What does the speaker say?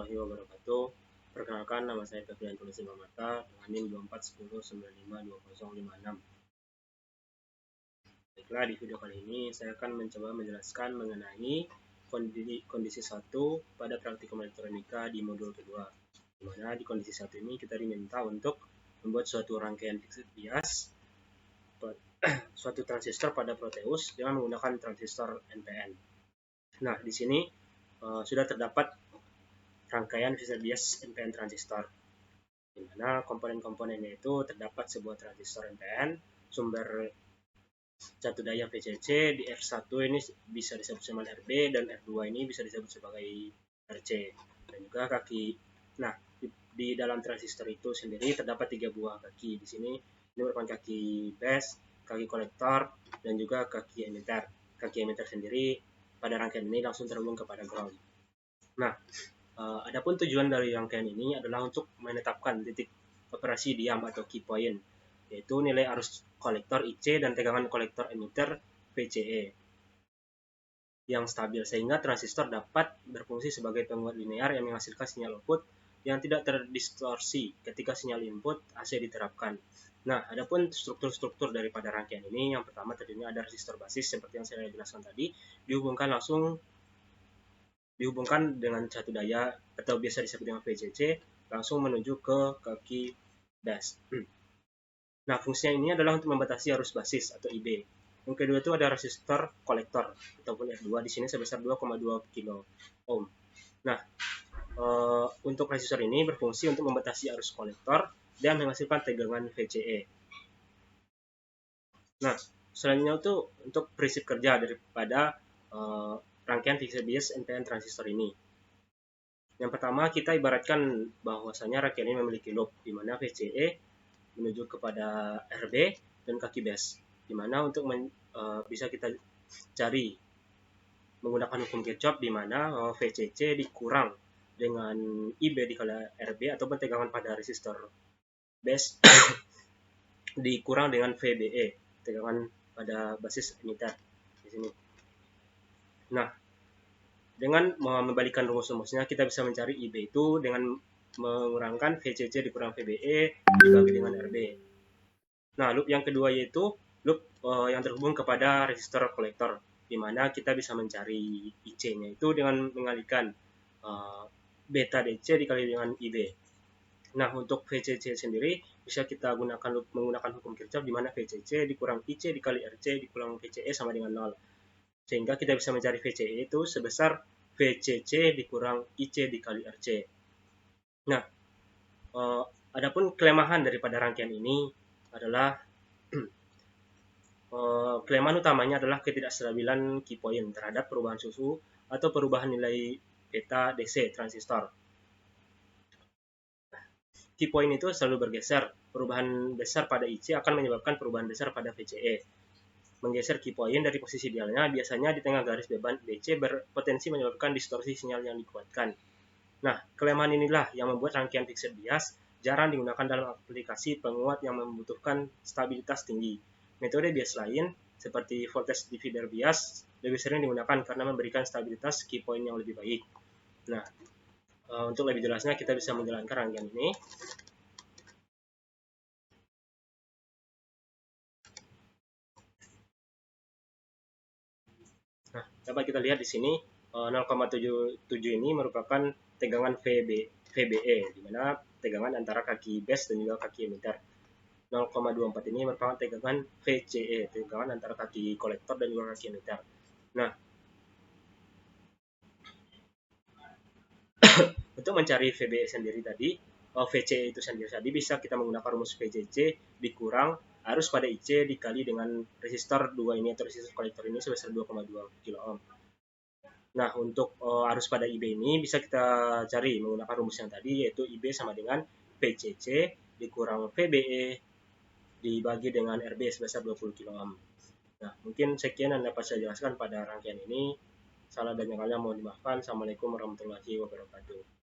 warahmatullahi wabarakatuh. Perkenalkan, nama saya Febrian Tulus Mata dengan NIM 2410952056. Baiklah, di video kali ini saya akan mencoba menjelaskan mengenai kondisi 1 pada praktikum elektronika di modul kedua. Di mana di kondisi 1 ini kita diminta untuk membuat suatu rangkaian fixed bias suatu transistor pada Proteus dengan menggunakan transistor NPN. Nah, di sini sudah terdapat rangkaian fixed bias NPN transistor, di mana komponen-komponennya itu terdapat sebuah transistor NPN, sumber satu daya VCC di R1 ini bisa disebut sebagai RB, dan R2 ini bisa disebut sebagai RC, dan juga kaki. Nah, di dalam transistor itu sendiri terdapat 3 buah kaki. Di sini ini merupakan kaki base, kaki kolektor, dan juga kaki emitter. Kaki emitter sendiri pada rangkaian ini langsung terhubung kepada ground. Nah, adapun tujuan dari rangkaian ini adalah untuk menetapkan titik operasi diam atau key point, yaitu nilai arus kolektor IC dan tegangan kolektor emitter VCE yang stabil, sehingga transistor dapat berfungsi sebagai penguat linear yang menghasilkan sinyal output yang tidak terdistorsi ketika sinyal input AC diterapkan. Nah, adapun struktur-struktur daripada rangkaian ini, yang pertama tadinya ada resistor basis seperti yang saya jelaskan tadi, dihubungkan dengan satu daya atau biasa disebut dengan VCC langsung menuju ke kaki base. Nah, fungsinya ini adalah untuk membatasi arus basis atau IB. Yang kedua itu ada resistor kolektor ataupun R2 di sini sebesar 2,2 kilo ohm. Nah, untuk resistor ini berfungsi untuk membatasi arus kolektor dan menghasilkan tegangan VCE. Nah, selanjutnya itu untuk prinsip kerja daripada rangkaian fixed bias NPN transistor ini. Yang pertama, kita ibaratkan bahwasanya rangkaian ini memiliki loop, di mana VCE menuju kepada RB dan kaki base, di mana untuk bisa kita cari menggunakan hukum Kirchhoff, di mana VCC dikurang dengan IB dikali RB ataupun tegangan pada resistor base dikurang dengan VBE, tegangan pada basis emitter di sini. Nah, dengan membalikkan rumus-rumusnya, kita bisa mencari IB itu dengan mengurangkan VCC dikurang VBE dibagi dengan RB. Nah, loop yang kedua yaitu loop yang terhubung kepada resistor kolektor, di mana kita bisa mencari IC-nya itu dengan mengalihkan beta DC dikali dengan IB. Nah, untuk VCC sendiri bisa kita gunakan loop menggunakan hukum Kirchhoff, di mana VCC dikurang IC dikali RC dikurang VCE sama dengan 0. Sehingga kita bisa mencari VCE itu sebesar VCC dikurang IC dikali RC. Nah, adapun kelemahan daripada rangkaian ini adalah kelemahan utamanya adalah ketidakstabilan key point terhadap perubahan suhu atau perubahan nilai beta DC transistor. Key point itu selalu bergeser. Perubahan besar pada IC akan menyebabkan perubahan besar pada VCE. Menggeser key point dari posisi idealnya biasanya di tengah garis beban DC berpotensi menyebabkan distorsi sinyal yang dikuatkan. Nah, kelemahan inilah yang membuat rangkaian fixed bias jarang digunakan dalam aplikasi penguat yang membutuhkan stabilitas tinggi. Metode bias lain seperti voltage divider bias lebih sering digunakan karena memberikan stabilitas key point yang lebih baik. Nah, untuk lebih jelasnya kita bisa menjalankan rangkaian ini. Nah, dapat kita lihat di sini 0,77 ini merupakan tegangan VBE, di mana tegangan antara kaki base dan juga kaki emitter. 0,24 ini merupakan tegangan VCE, tegangan antara kaki kolektor dan juga kaki emitter. Nah, untuk mencari VBE sendiri tadi, VCE itu sendiri tadi bisa kita menggunakan rumus VCC dikurang arus pada IC dikali dengan resistor 2 ini atau resistor kolektor ini sebesar 2,2 kilo ohm. Nah, untuk arus pada IB ini bisa kita cari menggunakan rumus yang tadi, yaitu IB sama dengan VCC dikurang VBE dibagi dengan RB sebesar 20 kilo ohm. Nah, mungkin sekian yang dapat saya jelaskan pada rangkaian ini. Salah dan yang lainnya mohon dimaafkan. Assalamualaikum warahmatullahi wabarakatuh.